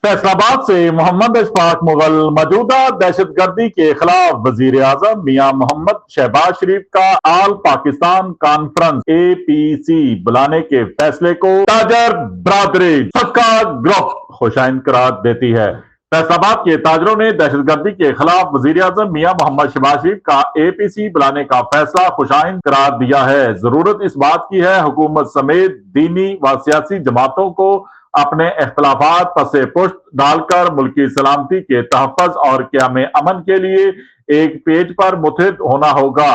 फैसलाबाद से मोहम्मद अशफाक मुगल मौजूदा दहशतगर्दी के खिलाफ वजीर आजम मियां मोहम्मद शहबाज शरीफ का आल पाकिस्तान कॉन्फ्रेंस APC बुलाने के फैसले को ताजर बरादरी सबका ग्रुप खुशाइन करार देती है। फैसलाबाद के ताजरों ने दहशतगर्दी के खिलाफ वजीर आजम मियां मोहम्मद शहबाज शरीफ का APC बुलाने का फैसला खुशाइन करार दिया है। जरूरत इस बात की है हुकूमत समेत दीनी व सियासी जमातों को अपने इख्तलाफात पसे पुष्ट डालकर मुल्की सलामती के तहफ़्फ़ुज़ और क़याम अमन के लिए एक पेज पर मुत्तहिद होना होगा।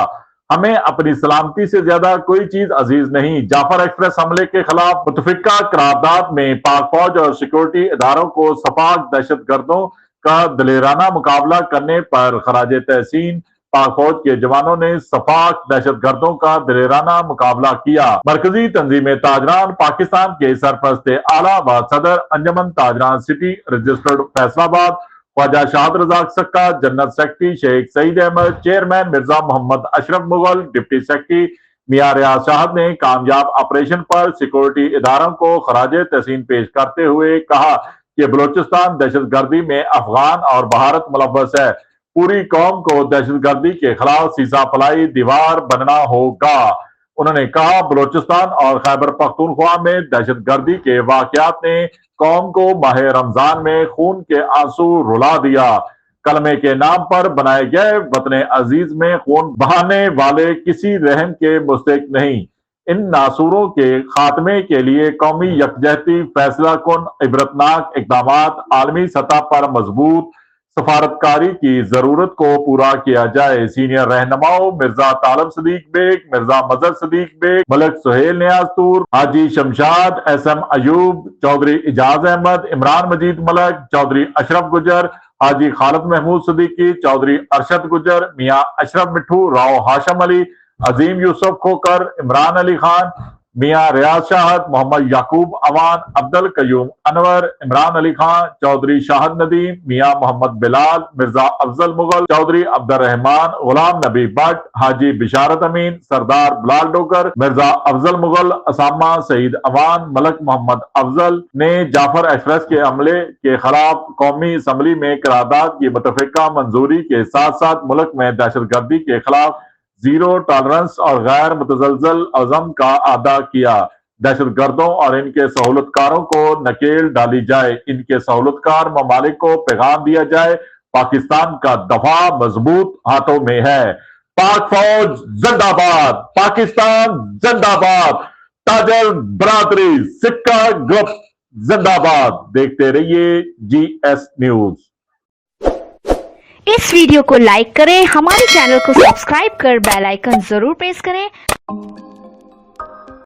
हमें अपनी सलामती से ज्यादा कोई चीज अजीज नहीं। जाफर एक्सप्रेस हमले के खिलाफ मुतफिका करारदाद में पाक फौज और सिक्योरिटी इदारों को सफाक दहशत गर्दों का दलेराना मुकाबला करने पर खराज तहसीन पाक फौज के जवानों ने सफाक दहशत गर्दों का दलेराना मुकाबला किया। मरकजी तंजीम ताजरान पाकिस्तान के सरपरस्त आला व सदर अंजमन ताजरान city registered Faisalabad Khwaja Shahid Razzaq Sakka, general secretary Sheikh Saeed Ahmad, chairman Mirza Mohammad Ashraf Mughal, deputy secretary Mian Riaz Shahid ने कामयाब ऑपरेशन पर सिक्योरिटी इदारों को खराज तहसीन पेश करते हुए कहा कि बलोचिस्तान दहशतगर्दी में अफगान और भारत मुलव्वस है। पूरी कौम को दहशतगर्दी के खिलाफ सीसा फलाई दीवार बनना होगा। उन्होंने कहा बलोचिस्तान और खैबर पख्तूनख्वा में दहशतगर्दी के वाकयात ने कौम को माह रमजान में खून के आंसू रुला दिया। कलमे के नाम पर बनाए गए वतन अजीज में खून बहाने वाले किसी रहम के मुस्तहिक नहीं। इन नासूरों के खात्मे के लिए कौमी यकजहती फैसला कुन इबरतनाक इकदामात आलमी सतह पर मजबूत सफारतकारी की जरूरत को पूरा किया जाए। सीनियर रहनुमाओं मिर्जा तालब सदीक बेग, मिर्जा मजहर सदीक बेग, मलिक सुहेल नियाजतूर, हाजी शमशाद, SM अयूब, चौधरी इजाज अहमद, इमरान मजीद मलक, चौधरी अशरफ गुजर, हाजी खालिद महमूद सदीकी, चौधरी अरशद गुजर, मियां अशरफ मिठू, राव हाशम अली, अजीम यूसुफ खोकर, इमरान अली खान, मियां रियाज शाहद, मोहम्मद याकूब अवान, अब्दुल कयूम अनवर, इमरान अली खान, चौधरी शाहद नदीम, मियां मोहम्मद बिलाल, मिर्जा अफजल मुगल, चौधरी अब्दुर्रहमान, गुलाम नबी भट्ट, हाजी बिशारत अमीन, सरदार बिलाल डोगर, मिर्जा अफजल मुगल, असामा सईद अवान, मलक मोहम्मद अफजल ने जाफर एक्सप्रेस के हमले के खिलाफ कौमी असम्बली में करारदाद की मुतफिका मंजूरी के साथ साथ मुल्क में दहशतगर्दी के खिलाफ जीरो टॉलरेंस और गैर मुतजलजल अज़म का अदा किया। दहशतगर्दों और इनके सहूलतकारों को नकेल डाली जाए। इनके सहूलतकार ममालिक को पैगाम दिया जाए पाकिस्तान का दफा मजबूत हाथों में है। पाक फौज जिंदाबाद, पाकिस्तान जिंदाबाद, ताजर बरादरी सिक्का ग्रुप जिंदाबाद। देखते रहिए GS न्यूज। इस वीडियो को लाइक करें, हमारे चैनल को सब्सक्राइब कर बेल आइकन जरूर प्रेस करें।